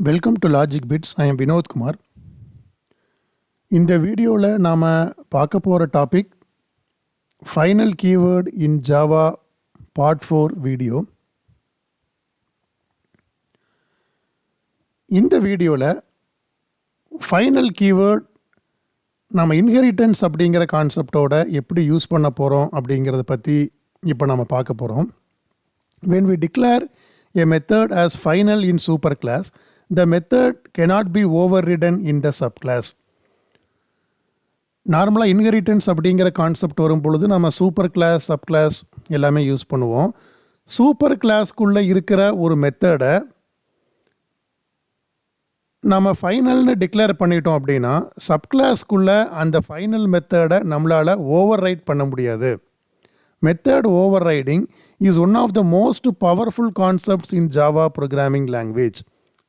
Welcome to Logic Bits. I am Vinod Kumar. இந்த வீடியோவில் நாம் பார்க்க போகிற topic final keyword in Java part 4 video. இந்த வீடியோவில் ஃபைனல் கீவேர்ட் நம்ம இன்ஹெரிட்டன்ஸ் அப்படிங்கிற கான்செப்டோட எப்படி யூஸ் பண்ண போகிறோம் அப்படிங்கிறத பற்றி இப்போ நம்ம பார்க்க போகிறோம். When we declare a method as final in superclass, the method cannot be overridden in the subclass. நார்மலாக இன்ஹெரிட்டன்ஸ் அப்படிங்கிற கான்செப்ட் வரும் பொழுது நம்ம சூப்பர் கிளாஸ், சப் கிளாஸ் எல்லாமே யூஸ் பண்ணுவோம். சூப்பர் கிளாஸ்க்குள்ளே இருக்கிற ஒரு மெத்தடை நம்ம ஃபைனல்னு டிக்ளேர் பண்ணிட்டோம் அப்படின்னா சப் கிளாஸ்க்குள்ளே அந்த ஃபைனல் மெத்தடை நம்மளால் ஓவர் ரைட் பண்ண முடியாது. Method overriding is one of the most powerful concepts in Java programming language.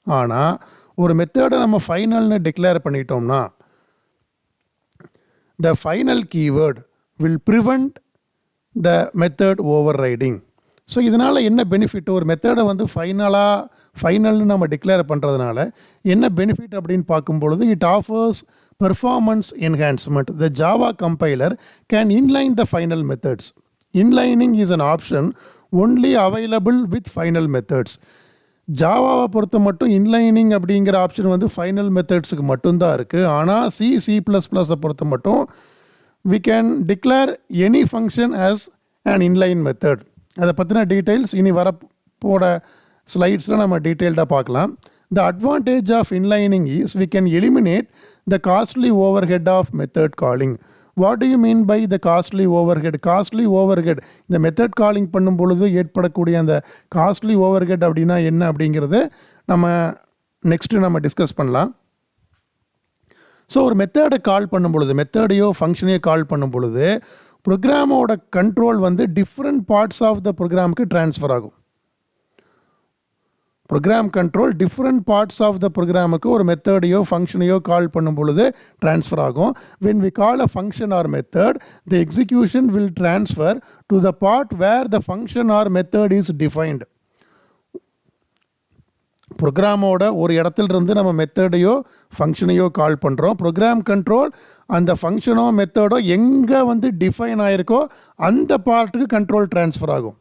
ஆனால் ஒரு மெத்தடை நம்ம ஃபைனல்னு டிக்ளேர் பண்ணிட்டோம்னா the final keyword will prevent the method overriding. So இதனால் என்ன பெனிஃபிட்? ஒரு மெத்தடை வந்து ஃபைனல்னு நம்ம டிக்ளேர் பண்ணுறதுனால என்ன பெனிஃபிட் அப்படின்னு பார்க்கும்பொழுது it offers performance enhancement. The Java compiler can inline the final methods. Inlining is an option only available with final methods. ஜாவாவை பொறுத்த மட்டும் இன்லைனிங் அப்படிங்கிற ஆப்ஷன் வந்து ஃபைனல் மெத்தட்ஸுக்கு மட்டும்தான் இருக்குது. ஆனால் C++ஐ பொறுத்த மட்டும் we can declare any function as an inline method. அதை பற்றின டீட்டெயில்ஸ் இனி வரப்போட ஸ்லைட்ஸில் நம்ம டீட்டெயில்டாக பார்க்கலாம். The advantage of inlining is we can eliminate the costly overhead of method calling. What do you mean by the costly overhead? Costly overhead, இந்த method calling பண்ணும் பொழுது ஏற்படக்கூடிய அந்த காஸ்ட்லி ஓவர்ஹெட் அப்படின்னா என்ன அப்படிங்கிறது நம்ம நெக்ஸ்ட்டு நம்ம டிஸ்கஸ் பண்ணலாம். ஸோ ஒரு மெத்தடை கால் பண்ணும் பொழுது, மெத்தடையோ ஃபங்க்ஷனையோ கால் பண்ணும் பொழுது ப்ரோக்ராமோட கண்ட்ரோல் வந்து டிஃப்ரெண்ட் பார்ட்ஸ் ஆஃப் த ப்ரோக்ராமுக்கு ட்ரான்ஸ்ஃபர் ஆகும். Program control different parts of the ப்ரோக்ராமுக்கு ஒரு மெத்தடையோ ஃபங்க்ஷனையோ கால் பண்ணும் பொழுது ட்ரான்ஸ்ஃபர் ஆகும். when we call a function or method, the execution will transfer to the part where the function or method is defined. ப்ரோக்ராமோட ஒரு இடத்துலேருந்து நம்ம மெத்தடையோ ஃபங்க்ஷனையோ கால் பண்ணுறோம். ப்ரோக்ராம் கண்ட்ரோல் அந்த ஃபங்க்ஷனோ மெத்தடோ எங்கே வந்து டிஃபைன் ஆகிருக்கோ அந்த பார்ட்டுக்கு கண்ட்ரோல் ட்ரான்ஸ்ஃபர் ஆகும்.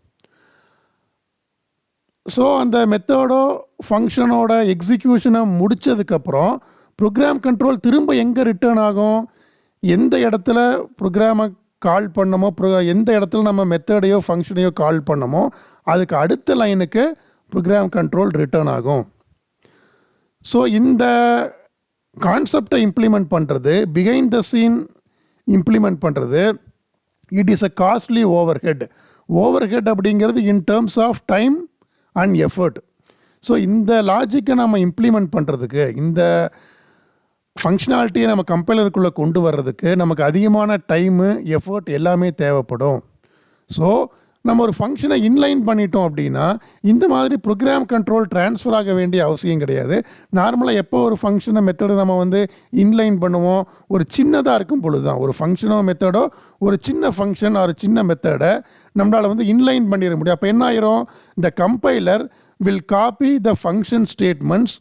ஸோ அந்த மெத்தடோ ஃபங்க்ஷனோட எக்ஸிக்யூஷனை முடித்ததுக்கப்புறம் ப்ரோக்ராம் கண்ட்ரோல் திரும்ப எங்கே ரிட்டர்ன் ஆகும்? எந்த இடத்துல ப்ரோக்ராமை கால் பண்ணமோ, எந்த இடத்துல நம்ம மெத்தடையோ ஃபங்க்ஷனையோ கால் பண்ணமோ அதுக்கு அடுத்த லைனுக்கு ப்ரோக்ராம் கண்ட்ரோல் ரிட்டர்ன் ஆகும். ஸோ இந்த கான்செப்டை இம்ப்ளிமெண்ட் பண்ணுறது, பிஹைண்ட் த சீன் இம்ப்ளிமெண்ட் பண்ணுறது, it is a costly overhead. Overhead அப்படிங்கிறது in terms of time and effort. So இந்த லாஜிக்கை நம்ம இம்ப்ளிமெண்ட் பண்ணுறதுக்கு, இந்த ஃபங்க்ஷனாலிட்டியை நம்ம கம்பைலருக்குள்ளே கொண்டு வர்றதுக்கு நமக்கு அதிகமான டைமு, எஃபர்ட் எல்லாமே தேவைப்படும். ஸோ நம்ம ஒரு ஃபங்க்ஷனை இன்லைன் பண்ணிட்டோம் அப்படின்னா இந்த மாதிரி ப்ரோக்ராம் கண்ட்ரோல் ட்ரான்ஸ்ஃபர் ஆக வேண்டிய அவசியம் கிடையாது. நார்மலாக எப்போ ஒரு ஃபங்க்ஷனை மெத்தடை நம்ம வந்து இன்லைன் பண்ணுவோம்? ஒரு சின்னதாக இருக்கும் பொழுது தான். ஒரு ஃபங்க்ஷனோ மெத்தடோ, ஒரு சின்ன ஃபங்க்ஷன் ஒரு சின்ன மெத்தடை நம்மளால் வந்து இன்லைன் பண்ணிட முடியும். அப்போ என்ன ஆயிரும்? the compiler will copy the function statements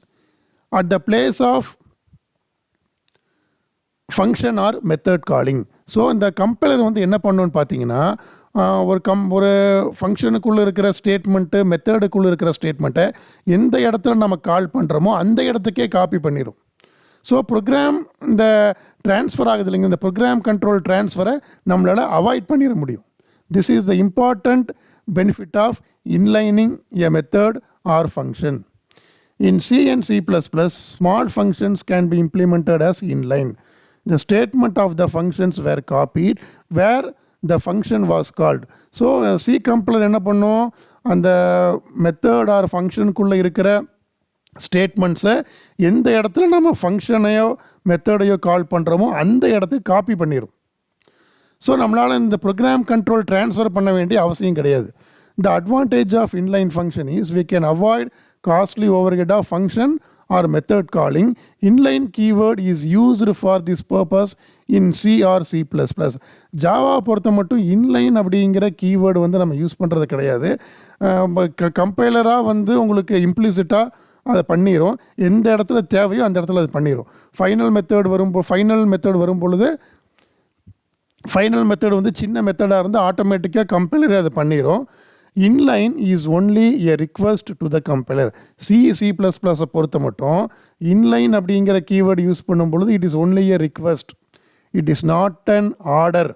at the place of function or method calling. So இந்த கம்பைலர் வந்து என்ன பண்ணணும்னு பார்த்தீங்கன்னா ஒரு ஃபங்க்ஷனுக்குள்ளே இருக்கிற ஸ்டேட்மெண்ட்டு, மெத்தடுக்குள்ளே இருக்கிற ஸ்டேட்மெண்ட்டை எந்த இடத்துல நம்ம கால் பண்ணுறோமோ அந்த இடத்துக்கே காப்பி பண்ணிடும். ஸோ ப்ரோக்ராம் இந்த ட்ரான்ஸ்ஃபர் ஆகுது இல்லைங்க, இந்த ப்ரோக்ராம் கண்ட்ரோல் ட்ரான்ஸ்ஃபரை நம்மளால் அவாய்ட் பண்ணிட முடியும். This is the important benefit of inlining a method or function. In C and C++, small functions can be implemented as inline. The statement of the functions were copied where the function was called. So C compiler என்ன பண்ணும்? அந்த method R ஃபங்க்ஷனுக்குள்ளே இருக்கிற ஸ்டேட்மெண்ட்ஸை எந்த இடத்துல நம்ம ஃபங்க்ஷனையோ மெத்தடையோ கால் பண்ணுறோமோ அந்த இடத்துக்கு காப்பி பண்ணிடும். ஸோ நம்மளால் இந்த ப்ரோக்ராம் கண்ட்ரோல் ட்ரான்ஸ்ஃபர் பண்ண வேண்டிய அவசியம் கிடையாது. The advantage of inline function is we can avoid costly overhead of function or method calling. Inline keyword is used for this purpose in C or C++. Java பொறுத்த மட்டும் inline அப்படிங்கிற keyword வந்து நம்ம use பண்ணுறது கிடையாது. கம்பைலராக வந்து உங்களுக்கு இம்ப்ளிசிட்டாக அதை பண்ணிடும். எந்த இடத்துல தேவையோ அந்த இடத்துல அது பண்ணிடும். ஃபைனல் மெத்தட் வரும் பொழுது ஃபைனல் மெத்தட் வந்து சின்ன மெத்தடாக இருந்து ஆட்டோமேட்டிக்காக கம்பைலரே அதை பண்ணிடும். Inline is only a request to the compiler. C++ பொறுத்த மட்டும் இன்லைன் அப்படிங்கிற கீவேர்டு யூஸ் பண்ணும் பொழுது it is only a request, it is not an order.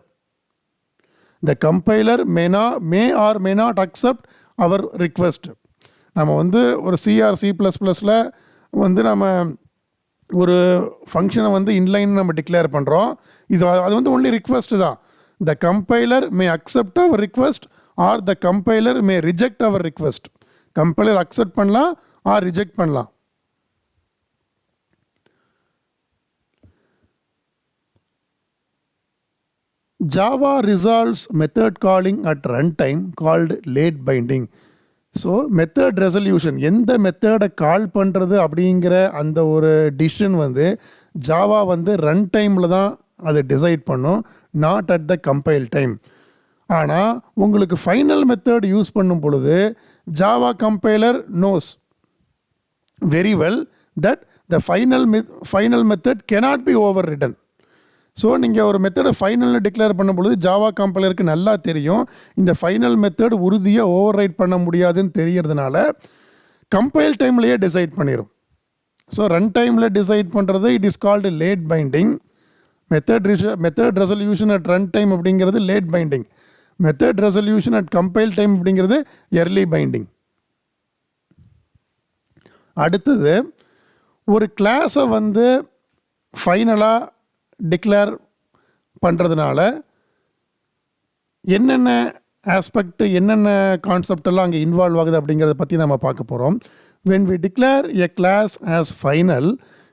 The compiler may or may not accept our request. நம்ம வந்து ஒரு C++ல வந்து நம்ம ஒரு ஃபங்க்ஷனை வந்து இன்லைன் நம்ம டிக்ளேர் பண்ணுறோம். அது வந்து ஒன்லி ரிக்வஸ்ட் தான். The compiler may accept our request or the compiler may reject our request. Compiler accept பண்ணலாம் ஆர் ரிஜெக்ட் பண்ணலாம். Java resolves method calling at runtime called late binding. So method resolution, எந்த மெத்தடை கால் பண்ணுறது அப்படிங்கிற அந்த ஒரு decision வந்து ஜாவா வந்து ரன் டைமில் தான் அதை டிசைட் பண்ணும், not at the compile time. ஆனால் உங்களுக்கு ஃபைனல் மெத்தட் யூஸ் பண்ணும் பொழுது Java compiler nose very well that the final method cannot be overridden. So நீங்கள் ஒரு மெத்தடை ஃபைனல்னு டிக்ளேர் பண்ணும் பொழுது ஜாவா கம்பைலருக்கு நல்லா தெரியும் இந்த ஃபைனல் மெத்தட் உறுதியாக ஓவர் ரைட் பண்ண முடியாதுன்னு தெரியறதுனால கம்பைல் டைம்லேயே டிசைட் பண்ணிடும். ஸோ ரன் டைமில் டிசைட் பண்ணுறது it is called late binding. Method resolution at run time அப்படிங்கிறது late binding. Method resolution at compile time அப்படிங்கிறது எர்லி பைண்டிங். அடுத்தது, ஒரு கிளாஸை வந்து ஃபைனலாக டிக்ளேர் பண்ணுறதுனால என்னென்ன ஆஸ்பெக்ட், என்னென்ன கான்செப்ட் எல்லாம் அங்கே இன்வால்வ் ஆகுது அப்படிங்கிறத பற்றி நம்ம பார்க்க போகிறோம். when we declare a class as final,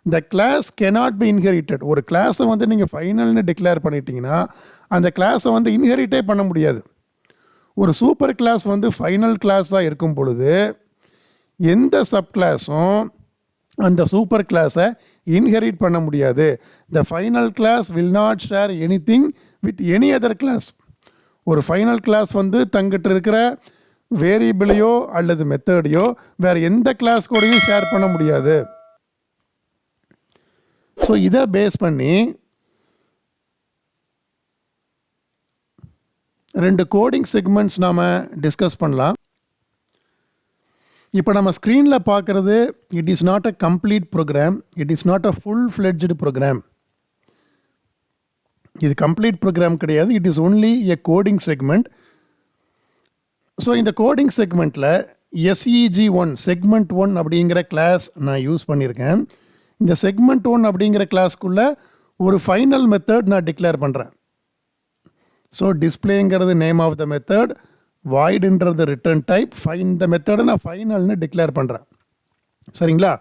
the class cannot be inherited. ஒரு கிளாஸை வந்து நீங்கள் ஃபைனல்னு டிக்ளேர் பண்ணிட்டீங்கன்னா அந்த கிளாஸை வந்து இன்ஹெரிட்டே பண்ண முடியாது. ஒரு சூப்பர் கிளாஸ் வந்து ஃபைனல் கிளாஸாக இருக்கும் பொழுது எந்த சப் கிளாஸும் அந்த சூப்பர் கிளாஸை இன்ஹெரிட் பண்ண முடியாது. The final class will not share anything with any other class. ஒரு ஃபைனல் கிளாஸ் வந்து தங்கிட்ட இருக்கிற வேரியபிளையோ அல்லது மெத்தடையோ வேறு எந்த கிளாஸ் கூடயும் ஷேர் பண்ண முடியாது. ஸோ இதை பேஸ் பண்ணி ரெண்டு கோடிங் செக்மெண்ட்ஸ் நாம் டிஸ்கஸ் பண்ணலாம். இப்போ நம்ம ஸ்க்ரீனில் பார்க்குறது it is not a complete program, it is not a full fledged program. இது கம்ப்ளீட் ப்ரோக்ராம் கிடையாது, it is only a coding segment. So இந்த கோடிங் செக்மெண்ட்டில் SEG1 செக்மெண்ட் 1 அப்படிங்கிற கிளாஸ் நான் யூஸ் பண்ணியிருக்கேன். இந்த செக்மெண்ட் 1 அப்படிங்கிற கிளாஸ்க்குள்ளே ஒரு ஃபைனல் மெத்தட் நான் டிக்ளேர் பண்ணுறேன். ஸோ டிஸ்பிளேங்கிறது நேம் ஆஃப் த மெத்தட், வாய்டுன்றது ரிட்டர்ன் டைப், இந்த மெத்தடை நான் ஃபைனல்னு டிக்ளேர் பண்ணுறேன். சரிங்களா?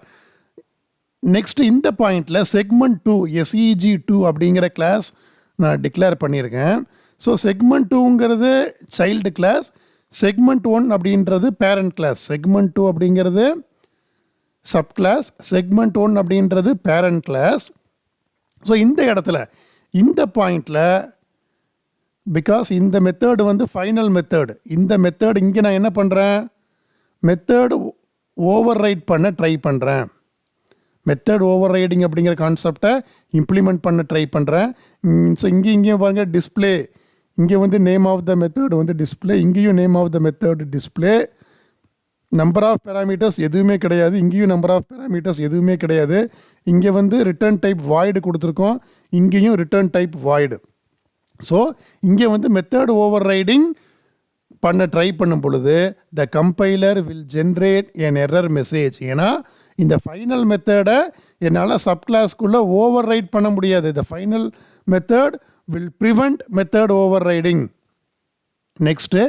நெக்ஸ்ட் இந்த பாயிண்டில் செக்மெண்ட் 2 SEG2 அப்படிங்கிற கிளாஸ் நான் டிக்ளேர் பண்ணியிருக்கேன். ஸோ செக்மெண்ட் 2ங்கிறது சைல்டு கிளாஸ், செக்மெண்ட் 1 அப்படின்றது பேரண்ட் கிளாஸ். செக்மெண்ட் 2 அப்படிங்கிறது சப் கிளாஸ், செக்மெண்ட் 1 அப்படின்றது பேரண்ட் கிளாஸ். ஸோ இந்த இடத்துல இந்த பாயிண்டில் பிகாஸ் இந்த மெத்தட் வந்து ஃபைனல் மெத்தட், இந்த மெத்தட் இங்கே நான் என்ன பண்ணுறேன், மெத்தட் ஓவர் ரைட் பண்ண ட்ரை பண்ணுறேன். மெத்தட் ஓவர் ரைடிங் அப்படிங்கிற கான்செப்டை இம்ப்ளிமெண்ட் பண்ண ட்ரை பண்ணுறேன். ஸோ இங்கேயும் பாருங்கள் டிஸ்பிளே, இங்கே வந்து நேம் ஆஃப் த மெத்தட் வந்து டிஸ்பிளே, இங்கேயும் name of the method display. Number of parameters எதுவுமே கிடையாது, இங்கேயும் நம்பர் ஆஃப் பேராமீட்டர்ஸ் எதுவுமே கிடையாது. இங்கே வந்து ரிட்டர்ன் டைப் வாய்டு கொடுத்துருக்கோம், இங்கேயும் ரிட்டர்ன் டைப் வாய்டு. ஸோ இங்கே வந்து மெத்தட் ஓவர் ரைடிங் பண்ண ட்ரை பண்ணும் பொழுது த compiler will generate N error message. ஏன்னா இந்த ஃபைனல் மெத்தடை என்னால் சப் கிளாஸ்க்குள்ளே ஓவர் ரைட் பண்ண முடியாது. The final method will prevent method over riding. Next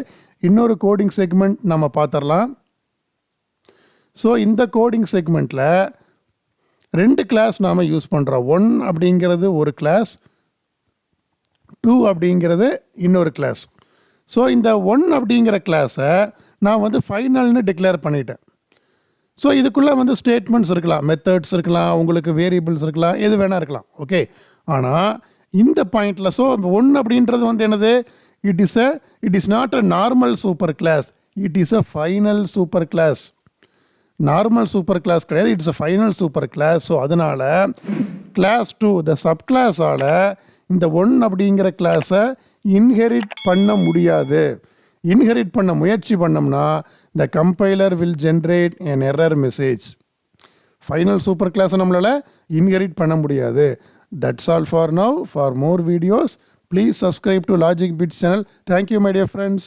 இன்னொரு கோடிங் செக்மெண்ட் நம்ம பார்த்துடலாம். ஸோ இந்த கோடிங் செக்மெண்ட்டில் ரெண்டு கிளாஸ் நாம் யூஸ் பண்ணுறோம். 1 அப்படிங்கிறது ஒரு கிளாஸ், 2 அப்படிங்கிறது இன்னொரு கிளாஸ். ஸோ இந்த 1 அப்படிங்கிற கிளாஸை நான் வந்து ஃபைனல்னு டிக்ளேர் பண்ணிட்டேன். ஸோ இதுக்குள்ளே வந்து ஸ்டேட்மெண்ட்ஸ் இருக்கலாம், மெத்தட்ஸ் இருக்கலாம், உங்களுக்கு வேரியபிள்ஸ் இருக்கலாம், எது வேணால் இருக்கலாம். ஓகே, ஆனால் இந்த பாயிண்டில் ஸோ 1 அப்படின்றது வந்து என்னது, it is not a normal super class, it is a final super class. Normal super class கிடையாது, it's a final super class. So அதனால் கிளாஸ் 2 த சப் கிளாஸால் இந்த 1 அப்படிங்கிற கிளாஸை இன்ஹெரிட் பண்ண முடியாது. இன்ஹெரிட் பண்ண முயற்சி பண்ணோம்னா த compiler will generate an error message. Final super கிளாஸை நம்மளால் இன்ஹெரிட் பண்ண முடியாது. That's all for now. For more videos, please subscribe to Logic Bits channel. Thank you, my dear friends.